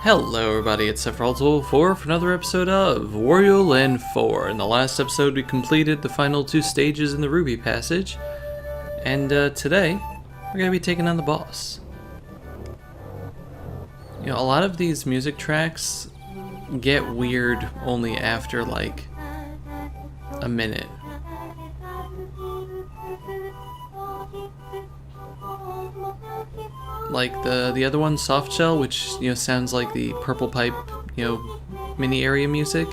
Hello everybody, it's Sephiroth4 for another episode of Wario Land 4. In the last episode we completed the final two stages in the Ruby Passage, and today we're going to be taking on the boss. You know, a lot of these music tracks get weird only after like a minute. Like the other one, Soft Shell, which sounds like the Purple Pipe mini area music,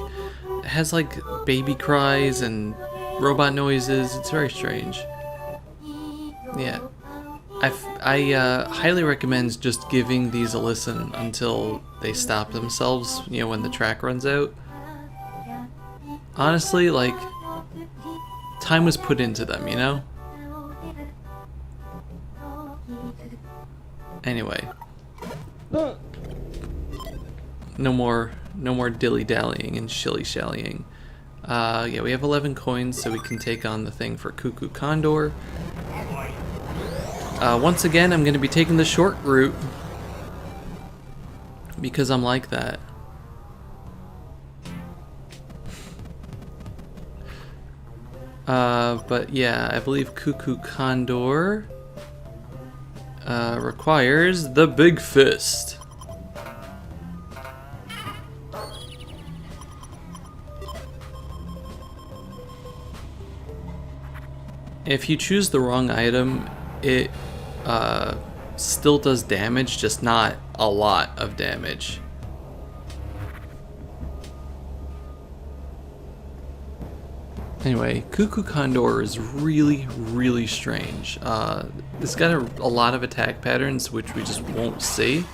it has like baby cries and robot noises. It's very strange. Yeah, I highly recommend just giving these a listen until they stop themselves. When the track runs out. Honestly, like, time was put into them. Anyway, no more dilly-dallying and shilly-shallying. Yeah, we have 11 coins, so we can take on the thing for Cuckoo Condor. Once again, I'm going to be taking the short route because I'm like that. But yeah, I believe Cuckoo Condor requires the big fist. If you choose the wrong item, it still does damage, just not a lot of damage. Anyway, Cuckoo Condor is really, really strange. It's got a lot of attack patterns which we just won't see.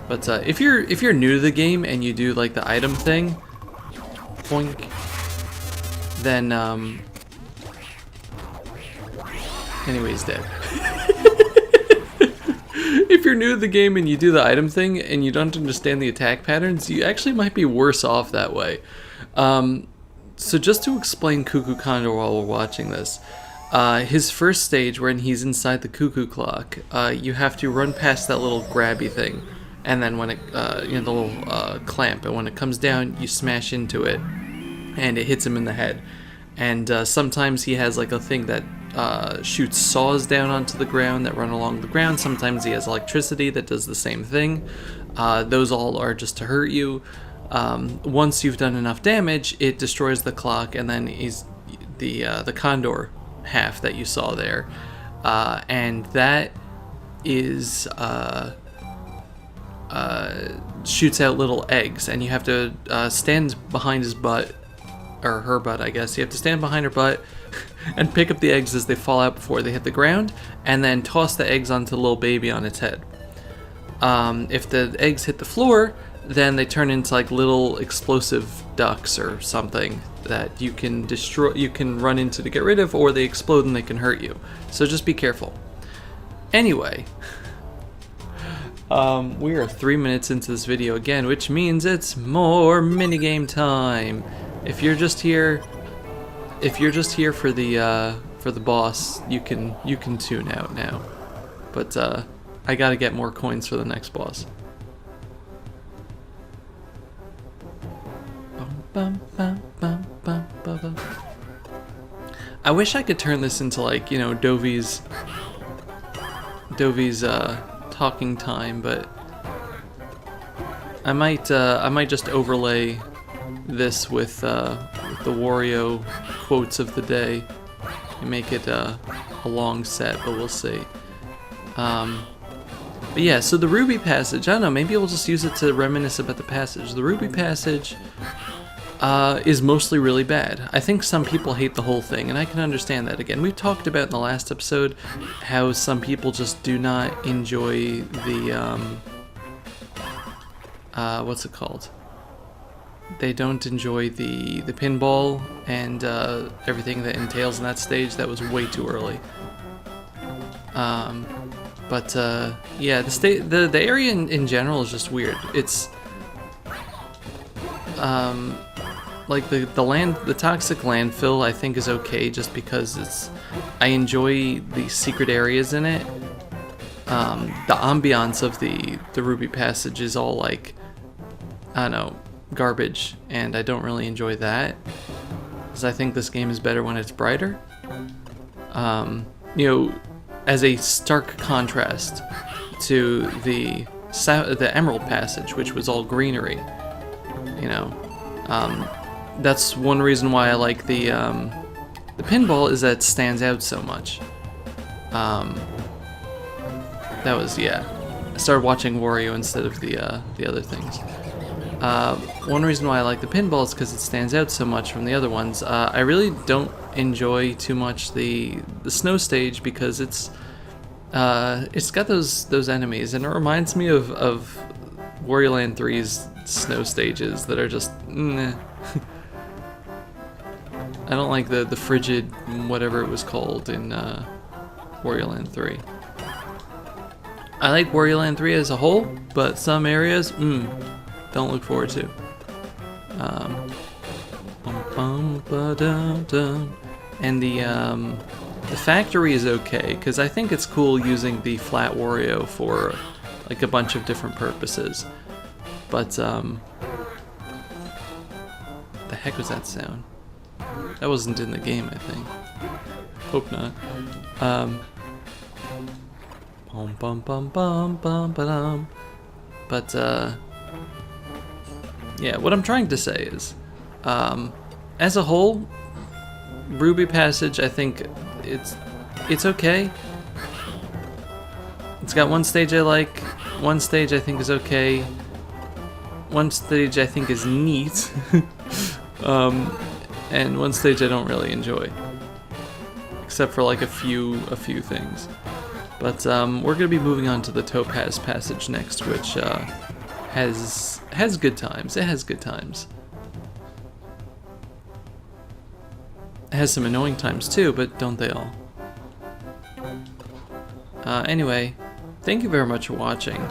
But if you're new to the game and you do like the item thing, boink, then anyway, he's dead. If you're new to the game and you do the item thing and you don't understand the attack patterns, you actually might be worse off that way. So just to explain Cuckoo Condor while we're watching this, his first stage when he's inside the cuckoo clock, you have to run past that little grabby thing, and then when it, the little clamp, and when it comes down, you smash into it, and it hits him in the head. And sometimes he has like a thing that shoots saws down onto the ground that run along the ground. Sometimes he has electricity that does the same thing. Those all are just to hurt you. Once you've done enough damage, it destroys the clock, and then he's the condor half that you saw there, and that is shoots out little eggs, and you have to stand behind his butt, or her butt, I guess. You have to stand behind her butt and pick up the eggs as they fall out before they hit the ground, and then toss the eggs onto the little baby on its head. If the eggs hit the floor, then they turn into like little explosive ducks or something that you can destroy, you can run into to get rid of, or they explode and they can hurt you. So just be careful. Anyway, we are 3 minutes into this video again, which means it's more minigame time. If you're just here for the boss, you can tune out now. But I gotta get more coins for the next boss. I wish I could turn this into like Dovy's talking time, but I might just overlay this with the Wario quotes of the day and make it a long set, but we'll see. But yeah, so the Ruby Passage, I don't know, maybe we'll just use it to reminisce about the passage. The Ruby Passage is mostly really bad. I think some people hate the whole thing, and I can understand that. Again, we talked about in the last episode how some people just do not enjoy the, what's it called? They don't enjoy the pinball and everything that entails in that stage. That was way too early. But yeah, the area in general is just weird. It's like the toxic landfill I think is okay just because I enjoy the secret areas in it. The ambiance of the Ruby Passage is all like, I don't know, garbage, and I don't really enjoy that, because I think this game is better when it's brighter. You know, as a stark contrast to the Emerald Passage, which was all greenery. You know, that's one reason why I like the pinball, is that it stands out so much. That was, yeah. I started watching Wario instead of the other things. One reason why I like the pinball is because it stands out so much from the other ones. I really don't enjoy too much the snow stage because it's got those enemies, and it reminds me of Wario Land 3's snow stages that are just meh. I don't like the frigid whatever it was called in Wario Land 3. I like Wario Land 3 as a whole, but some areas, don't look forward to. And the factory is okay, because I think it's cool using the flat Wario for like a bunch of different purposes. But the heck was that sound? That wasn't in the game, I think. Hope not. But yeah, what I'm trying to say is, as a whole, Ruby Passage, I think it's okay. It's got one stage I like, one stage I think is okay, one stage I think is neat, and one stage I don't really enjoy, except for like a few things. But we're gonna be moving on to the Topaz Passage next, which has good times. It has good times. It has some annoying times too, but don't they all? Anyway, thank you very much for watching.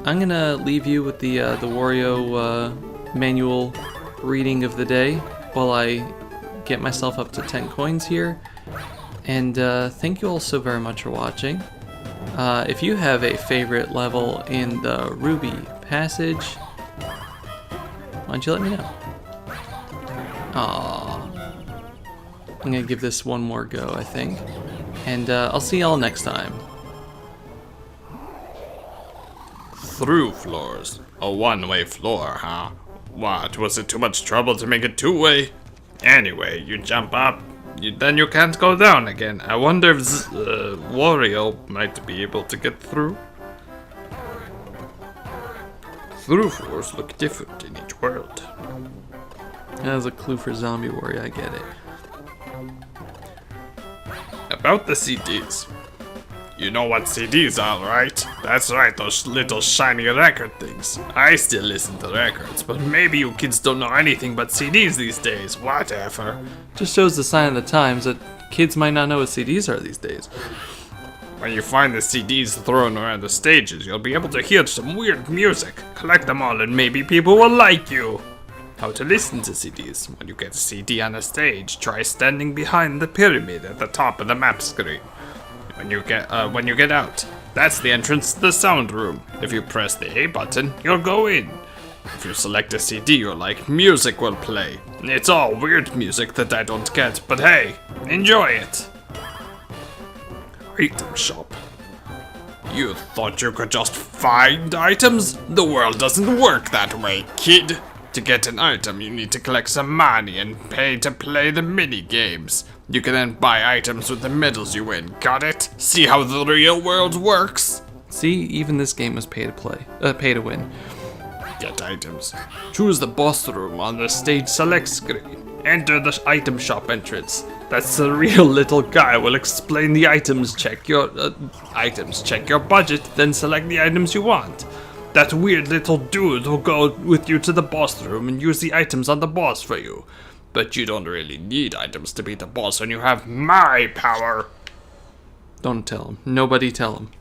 I'm gonna leave you with the Wario manual reading of the day while I get myself up to 10 coins here. And thank you all so very much for watching. If you have a favorite level in the Ruby Passage, why don't you let me know? Aww. I'm gonna give this one more go, I think. And I'll see y'all next time. Through floors. A one-way floor, huh? What, was it too much trouble to make it two-way? Anyway, you jump up, then you can't go down again. I wonder if Wario might be able to get through. Through floors look different in each world. That was a clue for Zombie Wario, I get it. About the CDs. You know what CDs are, right? That's right, those little shiny record things. I still listen to records, but maybe you kids don't know anything but CDs these days. Whatever. Just shows the sign of the times that kids might not know what CDs are these days. When you find the CDs thrown around the stages, you'll be able to hear some weird music. Collect them all and maybe people will like you. How to listen to CDs. When you get a CD on a stage, try standing behind the pyramid at the top of the map screen. When you get out, that's the entrance to the sound room. If you press the A button, you'll go in. If you select a CD you like, music will play. It's all weird music that I don't get, but hey, enjoy it. Item shop. You thought you could just find items? The world doesn't work that way, kid. To get an item, you need to collect some money and pay to play the mini-games. You can then buy items with the medals you win, got it? See how the real world works? See, even this game was pay to win. Get items. Choose the boss room on the stage select screen. Enter the item shop entrance. That's the real little guy will explain the items. Check your budget, then select the items you want. That weird little dude will go with you to the boss room and use the items on the boss for you. But you don't really need items to beat the boss when you have my power. Don't tell him. Nobody tell him.